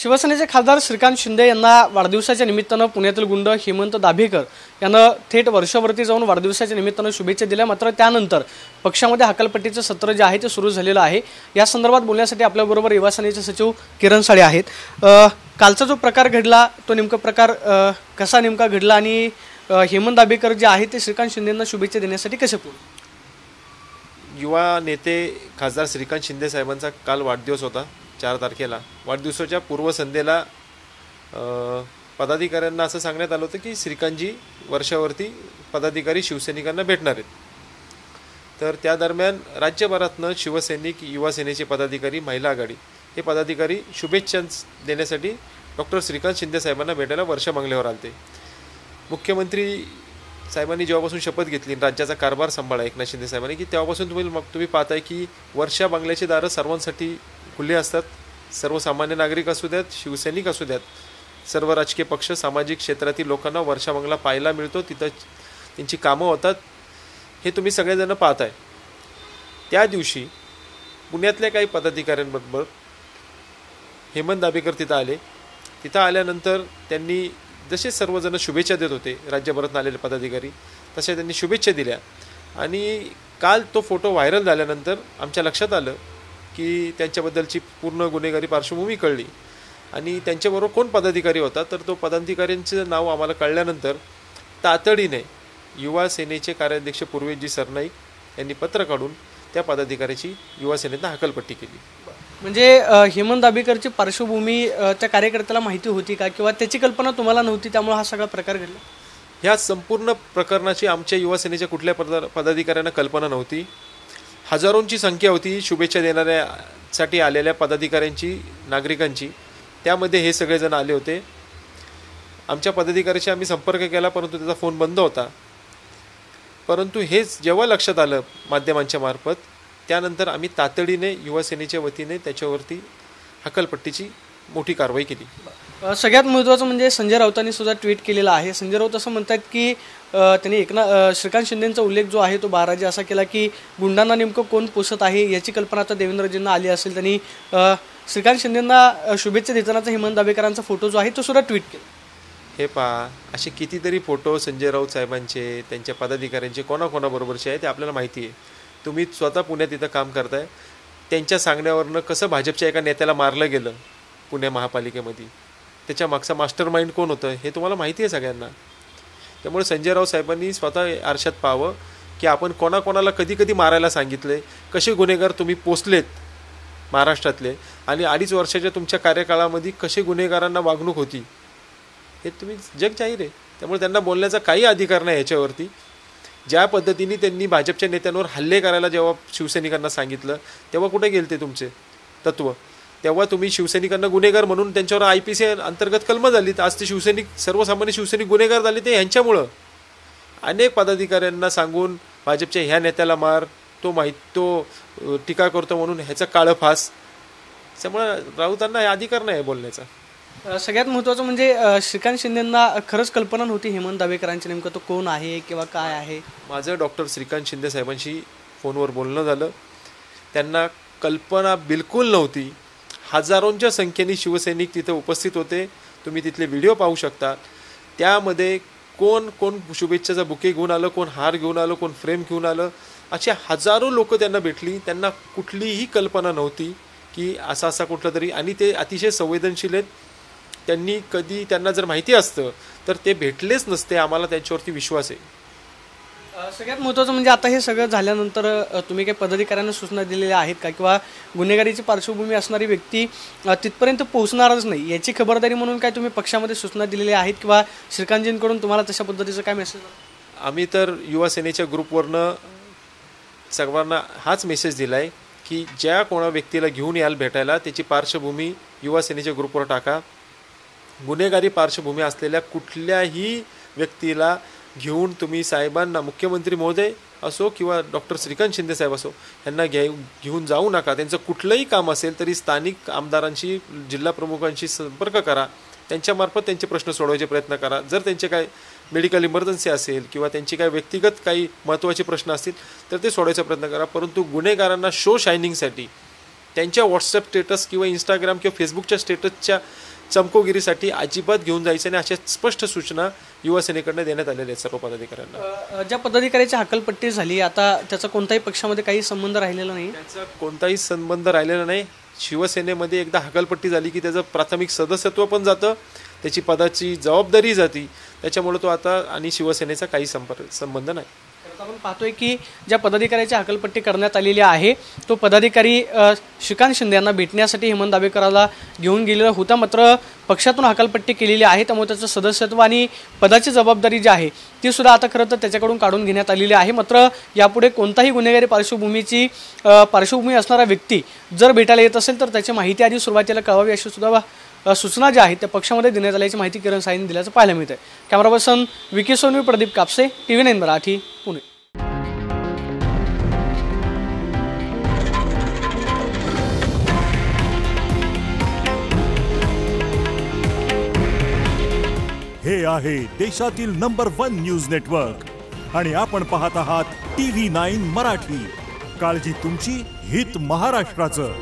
शिवसेनेचे खासदार श्रीकांत शिंदे यांना वाढदिवसाच्या निमित्तानं पुण्यातील गुंड हेमंत दाभेकर यांना थेट वर्षावरती जाऊन वाढदिवसाच्या निमित्तानं शुभेच्छा दिल्या। मात्र त्यानंतर पक्षामध्ये हकालपट्टीचं सत्र जे आहे ते सुरू झालेलं आहे। या संदर्भात बोलण्यासाठी आपल्याबरोबर युवा सेनेचे सचिव किरण साळे आहेत। कालचा जो प्रकार घडला तो नेमका प्रकार कसा नेमका घडला आणि हेमंत दाभेकर जे आहे ते श्रीकांत शिंदेंना शुभेच्छा देण्यासाठी कसे पोहोचले? युवा नेते खासदार श्रीकांत शिंदे साहेबांचा काल वाढदिवस होता 4 तारखेला। वाढदिवसाच्या पूर्वसंध्येला पदाधिकाऱ्यांना असं सांगण्यात आलं होतं की श्रीकांतजी वर्षावरती पदाधिकारी शिवसैनिकांना भेटणार आहेत। तर त्या दरम्यान राज्यभरातनं शिवसैनिक, युवा सेनेचे पदाधिकारी, महिला आघाडी हे पदाधिकारी शुभेच्छा देण्यासाठी डॉक्टर श्रीकांत शिंदे साहेबांना भेटायला वर्षा बंगल्यावर आलते। मुख्यमंत्री साहेबांनी जेव्हापासून शपथ घेतली, राज्याचा कारभार सांभाळा एकनाथ शिंदे साहेबांनी, की तेव्हापासून तुम्ही पाहताय की वर्षा बंगल्याची दारं सर्वांसाठी खुले असतात। सर्वसामान्य नागरिक असू द्यात, शिवसैनिक असू द्यात, सर्व राजकीय पक्ष, सामाजिक क्षेत्रातील लोकांना वर्षा बंगला पाहायला मिळतो, तिथं त्यांची कामं होतात, हे तुम्ही सगळेजण पाहताय। त्या दिवशी पुण्यातल्या काही पदाधिकाऱ्यांबरोबर हेमंत दाभेकर तिथं आले। तिथं आल्यानंतर त्यांनी जसे सर्वजण शुभेच्छा देत होते, राज्यभरातून आलेले पदाधिकारी, तसे त्यांनी शुभेच्छा दिल्या। आणि काल तो फोटो व्हायरल झाल्यानंतर आमच्या लक्षात आलं की त्यांच्याबद्दलची पूर्ण गुन्हेगारी पार्श्वभूमी कळली आणि त्यांच्याबरोबर कोण पदाधिकारी होता। तर तो पदाधिकाऱ्यांचं नाव आम्हाला कळल्यानंतर तातडीने युवा सेनेचे कार्याध्यक्ष पूर्वेशजी सरनाईक यांनी पत्र काढून त्या पदाधिकाऱ्याची युवा सेनेनं हकालपट्टी केली। म्हणजे हेमंत दाभेकरची पार्श्वभूमी त्या कार्यकर्त्याला माहिती होती का, किंवा त्याची कल्पना तुम्हाला नव्हती त्यामुळे हा सगळा प्रकार घडला? ह्या संपूर्ण प्रकरणाची आमच्या युवा सेनेच्या कुठल्या पदाधिकाऱ्यांना कल्पना नव्हती। हजारोंची संख्या होती शुभेच्छा देणाऱ्यासाठी आलेल्या पदाधिकाऱ्यांची, नागरिकांची, त्यामध्ये हे सगळेजण आले होते। आमच्या पदाधिकाऱ्याशी आम्ही संपर्क केला परंतु त्याचा फोन बंद होता। परंतु हेच जेव्हा लक्षात आलं माध्यमांच्या मार्फत, त्यानंतर आम्ही तातडीने युवा सेनेच्या वतीने त्याच्यावरती हकालपट्टीची मोठी कारवाई केली। सगळ्यात महत्त्वाचं म्हणजे संजय राऊतांनी सुद्धा ट्विट केलेलं आहे। संजय राऊत असं म्हणतात की त्यांनी श्रीकांत शिंदेंचा उल्लेख जो आहे तो बाराजी असा केला की गुंडांना नेमकं कोण पोसत आहे याची कल्पना आता देवेंद्रजींना आली असेल। त्यांनी श्रीकांत शिंदेंना शुभेच्छा देतानाचा हेमंत दाभेकरांचा फोटो जो आहे तो सुद्धा ट्विट केला। हे पहा, असे कितीतरी फोटो संजय राऊत साहेबांचे, त्यांच्या पदाधिकाऱ्यांचे, कोणाकोणाबरोबरचे आहे ते आपल्याला माहिती आहे। तुम्ही स्वतः पुण्यात इथं काम करताय, त्यांच्या सांगण्यावरनं कसं भाजपच्या एका नेत्याला मारलं गेलं पुणे महापालिकेमध्ये, त्याच्या मागचा मास्टर माइंड कोण होतं हे तुम्हाला माहिती आहे सगळ्यांना। त्यामुळे संजय राऊत साहेबांनी स्वतः आरशात पाहावं की आपण कोणाकोणाला कधी कधी मारायला सांगितले, कसे गुन्हेगार तुम्ही पोचलेत महाराष्ट्रातले, आणि 2.5 वर्षाच्या तुमच्या कार्यकाळामध्ये कसे गुन्हेगारांना वागणूक होती हे तुम्ही जग जाहीर आहे। त्यामुळे त्यांना बोलण्याचा काही अधिकार नाही याच्यावरती। ज्या पद्धतीने त्यांनी भाजपच्या नेत्यांवर हल्ले करायला जेव्हा शिवसैनिकांना सांगितलं तेव्हा कुठे गेलते तुमचे तत्व? तेव्हा तुम्ही शिवसैनिकांना गुन्हेगार म्हणून त्यांच्यावर IPC अंतर्गत कलम झाली। आज ते शिवसैनिक, सर्वसामान्य शिवसैनिक गुन्हेगार झाले ते ह्यांच्यामुळं। अनेक पदाधिकाऱ्यांना सांगून भाजपच्या ह्या नेत्याला मार, तो टीका करतो म्हणून ह्याचा काळं फास, त्यामुळे राऊतांना हे अधिकार नाही बोलण्याचा। सगळ्यात महत्त्वाचं म्हणजे श्रीकांत शिंदेंना खरंच कल्पना नव्हती हेमंत दाभेकरांची नेमकं तो कोण आहे किंवा काय आहे? माझं डॉक्टर श्रीकांत शिंदे साहेबांशी फोनवर बोलणं झालं, त्यांना कल्पना बिलकुल नव्हती। हजारोंच्या संख्येने शिवसैनिक तिथे उपस्थित होते, तुम्ही तिथले व्हिडिओ पाहू शकता। त्यामध्ये कोण शुभेच्छाचा बुके घेऊन आलं, कोण हार घेऊन आलं, कोण फ्रेम घेऊन आलं, असे हजारो लोक त्यांना भेटली। त्यांना कुठलीही कल्पना नव्हती की असा कुठलं तरी, आणि ते अतिशय संवेदनशील आहेत। त्यांना जर माहिती असतं तर ते भेटलेच नसते, आम्हाला त्यांच्यावरती विश्वास आहे। सगळ्यात महत्त्वाचं म्हणजे आता हे सगळं झाल्यानंतर तुम्ही काही पदाधिकाऱ्यांना सूचना दिलेल्या आहेत का, किंवा गुन्हेगारीची पार्श्वभूमी असणारी व्यक्ती तिथपर्यंत पोहोचणारच नाही याची खबरदारी म्हणून काय तुम्ही पक्षामध्ये सूचना दिलेल्या आहेत, किंवा श्रीकांतजींकडून तुम्हाला तशा पद्धतीचं काय मेसेज? आम्ही तर युवा सेनेच्या ग्रुपवरनं सर्वांना हाच मेसेज दिला आहे की ज्या कोणा व्यक्तीला घेऊन याल भेटायला त्याची पार्श्वभूमी युवा सेनेच्या ग्रुपवर टाका। गुन्हेगारी पार्श्वभूमी असलेल्या कुठल्याही व्यक्तीला घेऊन तुम्ही साहेबांना, मुख्यमंत्री महोदय असो किंवा डॉक्टर श्रीकांत शिंदे साहेब असो, यांना घेऊन जाऊ नका। त्यांचं कुठलंही काम असेल तरी स्थानिक आमदारांशी, जिल्हा प्रमुखांशी संपर्क करा, त्यांच्यामार्फत त्यांचे प्रश्न सोडवायचे प्रयत्न करा। जर त्यांचे काय मेडिकल इमर्जन्सी असेल किंवा त्यांची काय व्यक्तिगत काही महत्त्वाचे प्रश्न असतील तर ते सोडवायचा प्रयत्न करा। परंतु गुन्हेगारांना शो शायनिंगसाठी त्यांच्या व्हॉट्सअप स्टेटस किंवा इंस्टाग्राम किंवा फेसबुकच्या स्टेटसच्या चमकोगिरीसाठी अजिबात घेऊन जायचं नाही, अशा स्पष्ट सूचना युवा सेनेकडनं देण्यात आलेल्या आहेत सर्व पदाधिकाऱ्यांना. ज्या पदाधिकाऱ्याची हकालपट्टी झाली आता त्याचा कोणताही पक्षामध्ये काही संबंध राहिलेला नाही. त्याचा कोणताही संबंध राहिलेला नाही. शिवसेनेमध्ये एकदा हकालपट्टी झाली की त्याचं प्राथमिक सदस्यत्व पण जातं, त्याची पदाची जबाबदारी जाती, त्याच्यामुळे तो आता आणि शिवसेनेचा काही संबंध नाही. आपण पाहतोय की ज्या पदाधिकाऱ्याची हकालपट्टी करण्यात आलेली आहे तो पदाधिकारी श्रीकांत शिंदे यांना भेटण्यासाठी हेमंत दाभेकरला घेऊन गेलेला होता, मात्र पक्षातून हकालपट्टी केलेली आहे, त्यामुळे त्याचं सदस्यत्व आणि पदाची जबाबदारी जी आहे ती सुद्धा आता खरं तर त्याच्याकडून काढून घेण्यात आलेली आहे. मात्र यापुढे कोणताही गुन्हेगारी पार्श्वभूमी असणारा व्यक्ती जर भेटायला येत असेल तर त्याची माहिती आधी सुरुवातीला कळवावी अशी सुद्धा सूचना ज्या आहेत त्या पक्षामध्ये देण्यात आल्याची माहिती किरण साईंनी दिल्याचं पाहायला मिळत आहे. Camera person Vicky Sonvi, Pradeep Kapse, TV9 Marathi, Pune. हे आहे देशातील नंबर 1 न्यूज नेटवर्क आणि आपण पाहत आहात TV9 मराठी. काळजी तुमची, हित महाराष्ट्राचं.